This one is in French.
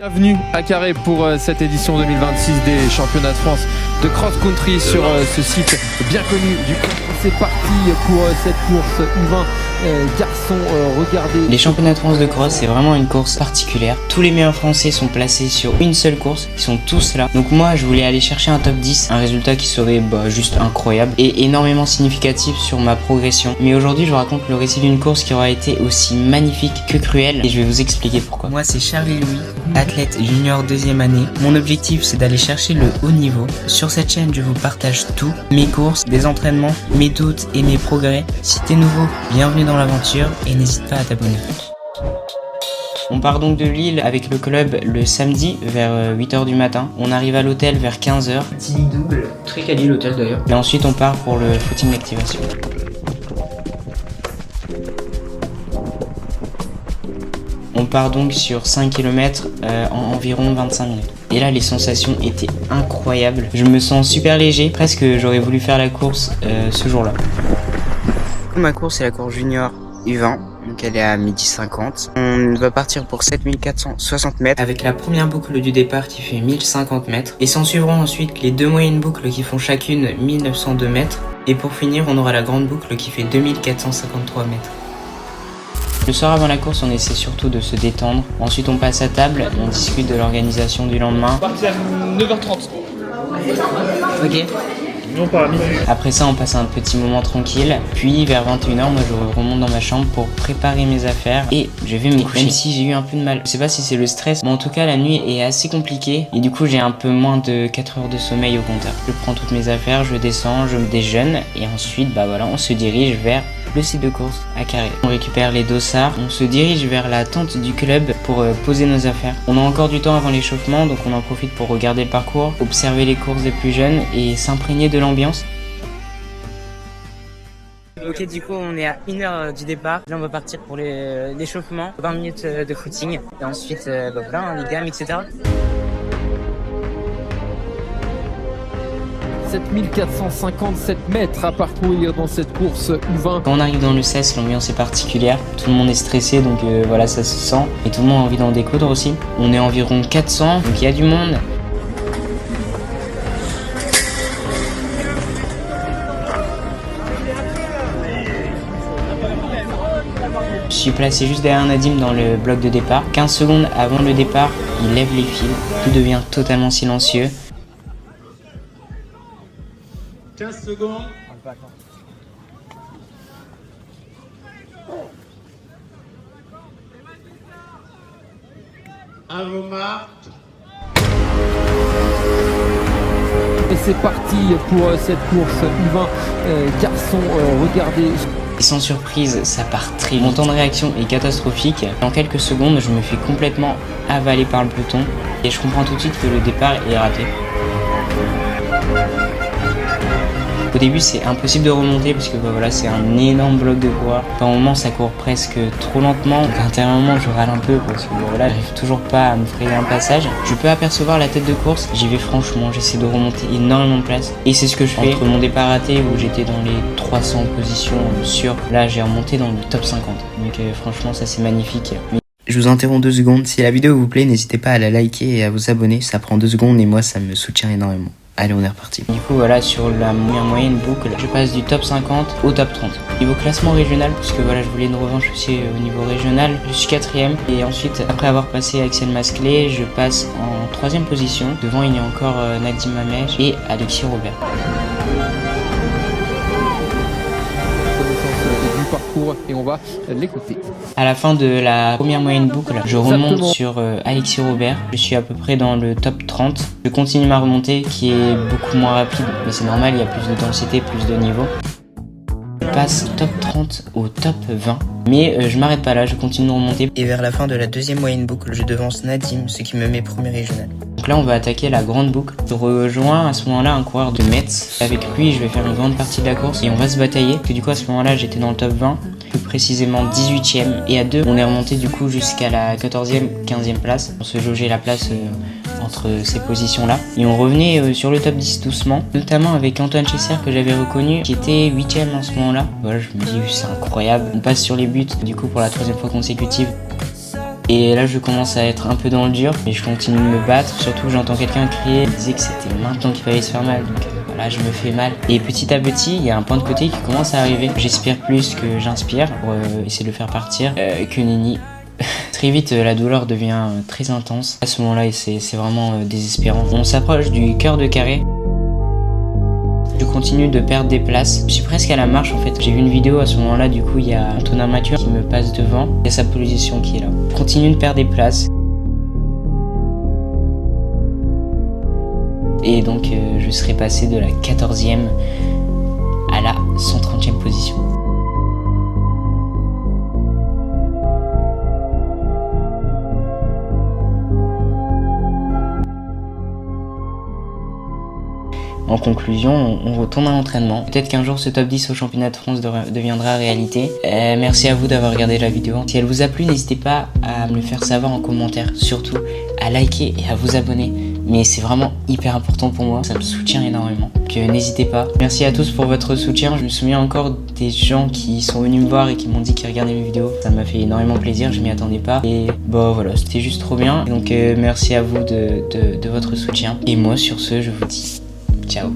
Bienvenue à Carré pour cette édition 2026 des championnats de France de cross-country sur ce site bien connu du coup. C'est parti pour cette course U20 garçons, regardez. Les championnats de France de cross, c'est vraiment une course particulière. Tous les meilleurs français sont placés sur une seule course, ils sont tous là. Donc moi je voulais aller chercher un top 10, un résultat qui serait juste incroyable et énormément significatif sur ma progression. Mais aujourd'hui je vous raconte le récit d'une course qui aura été aussi magnifique que cruelle et je vais vous expliquer pourquoi. Moi c'est Charlie Louis, athlète junior 2e année. Mon objectif c'est d'aller chercher le haut niveau. Sur cette chaîne je vous partage tout, mes courses, des entraînements, mes doutes et mes progrès. Si t'es nouveau, bienvenue dans l'aventure et n'hésite pas à t'abonner. On part donc de Lille avec le club le samedi vers 8h du matin. On arrive à l'hôtel vers 15h. Petit lit double, très quali l'hôtel d'ailleurs. Et ensuite on part pour le footing d'activation. On part donc sur 5 km en environ 25 minutes. Et là les sensations étaient incroyables. Je me sens super léger, presque j'aurais voulu faire la course ce jour-là. Ma course c'est la course junior U20, donc elle est à 12h50. On va partir pour 7460 mètres avec la première boucle du départ qui fait 1050 mètres. Et s'en suivront ensuite les deux moyennes boucles qui font chacune 1902 mètres. Et pour finir on aura la grande boucle qui fait 2453 mètres. Le soir avant la course, on essaie surtout de se détendre. Ensuite, on passe à table, on discute de l'organisation du lendemain. On part à 9h30. Ok. Non, pas à midi. Après ça, on passe un petit moment tranquille. Puis, vers 21h, moi, je remonte dans ma chambre pour préparer mes affaires. Et je vais me coucher. Même si j'ai eu un peu de mal. Je sais pas si c'est le stress, mais en tout cas, la nuit est assez compliquée. Et du coup, j'ai un peu moins de 4 heures de sommeil au compteur. Je prends toutes mes affaires, je descends, je me déjeune. Et ensuite, on se dirige vers le site de course à Carré. On récupère les dossards, on se dirige vers la tente du club pour poser nos affaires. On a encore du temps avant l'échauffement, donc on en profite pour regarder le parcours, observer les courses des plus jeunes et s'imprégner de l'ambiance. Ok, du coup on est à 1h du départ. Là on va partir pour l'échauffement, 20 minutes de footing et ensuite les gammes, etc. 7457 mètres à parcourir dans cette course U20. Quand on arrive dans le CES, l'ambiance est particulière. Tout le monde est stressé, donc ça se sent. Et tout le monde a envie d'en découdre aussi. On est environ 400, donc il y a du monde. Je suis placé juste derrière Nadim dans le bloc de départ. 15 secondes avant le départ, il lève les fils. Tout devient totalement silencieux. 15 secondes. À vos marques. Et c'est parti pour cette course U20 garçons, regardez. Et sans surprise, ça part très vite. Mon temps de réaction est catastrophique. En quelques secondes, je me fais complètement avaler par le peloton. Et je comprends tout de suite que le départ est raté. Au début c'est impossible de remonter parce que c'est un énorme bloc de coureurs. Par moment ça court presque trop lentement, donc intérieurement je râle un peu parce que j'arrive toujours pas à me frayer un passage. Je peux apercevoir la tête de course, j'y vais franchement, j'essaie de remonter énormément de place et c'est ce que je fais. Entre mon départ raté où j'étais dans les 300 positions sûres, là j'ai remonté dans le top 50. Donc franchement ça c'est magnifique. Je vous interromps 2 secondes, si la vidéo vous plaît n'hésitez pas à la liker et à vous abonner, ça prend 2 secondes et moi ça me soutient énormément. Allez, on est reparti. Du coup, sur la moyenne boucle, je passe du top 50 au top 30. Niveau classement régional, puisque je voulais une revanche aussi au niveau régional, je suis 4ème. Et ensuite, après avoir passé Axel Masclé, je passe en 3ème position. Devant, il y a encore Nadim Mamech et Alexis Robert. Parcours et on va l'écouter. À la fin de la première moyenne boucle, je remonte sur Alexis Robert. Je suis à peu près dans le top 30. Je continue ma remontée qui est beaucoup moins rapide, mais c'est normal, il y a plus de densité, plus de niveau. Je passe top 30 au top 20, mais je m'arrête pas là, je continue de remonter. Et vers la fin de la 2e moyenne boucle, je devance Nadim, ce qui me met premier régional. Donc là, on va attaquer la grande boucle. Je rejoins à ce moment-là un coureur de Metz. Avec lui, je vais faire une grande partie de la course et on va se batailler. Et du coup, à ce moment-là, j'étais dans le top 20, plus précisément 18ème. Et à 2, on est remonté du coup jusqu'à la 14e, 15e place. On se jaugeait la place entre ces positions-là. Et on revenait sur le top 10 doucement, notamment avec Antoine Chesser que j'avais reconnu, qui était 8ème en ce moment-là. Je me dis, c'est incroyable. On passe sur les buts, du coup, pour la 3e fois consécutive. Et là je commence à être un peu dans le dur, mais je continue de me battre. Surtout j'entends quelqu'un crier, il disait que c'était maintenant qu'il fallait se faire mal. Donc voilà, je me fais mal. Et petit à petit, il y a un point de côté qui commence à arriver. J'expire plus que j'inspire pour essayer de le faire partir. Que nenni. Très vite, la douleur devient très intense. À ce moment-là, c'est vraiment désespérant. On s'approche du cœur de carré. Je continue de perdre des places. Je suis presque à la marche en fait. J'ai vu une vidéo à ce moment-là, du coup il y a Antonin Mathieu qui me passe devant. Il y a sa position qui est là. Je continue de perdre des places. Et donc je serai passé de la 14e à la 130e position. En conclusion, on retourne à l'entraînement. Peut-être qu'un jour ce top 10 au championnat de France deviendra réalité. Merci à vous d'avoir regardé la vidéo. Si elle vous a plu, n'hésitez pas à me le faire savoir en commentaire. Surtout à liker et à vous abonner. Mais c'est vraiment hyper important pour moi, ça me soutient énormément. Donc n'hésitez pas. Merci à tous pour votre soutien. Je me souviens encore des gens qui sont venus me voir et qui m'ont dit qu'ils regardaient mes vidéos. Ça m'a fait énormément plaisir, je m'y attendais pas. Et bah voilà, c'était juste trop bien. Donc merci à vous de votre soutien. Et moi sur ce, je vous dis ciao.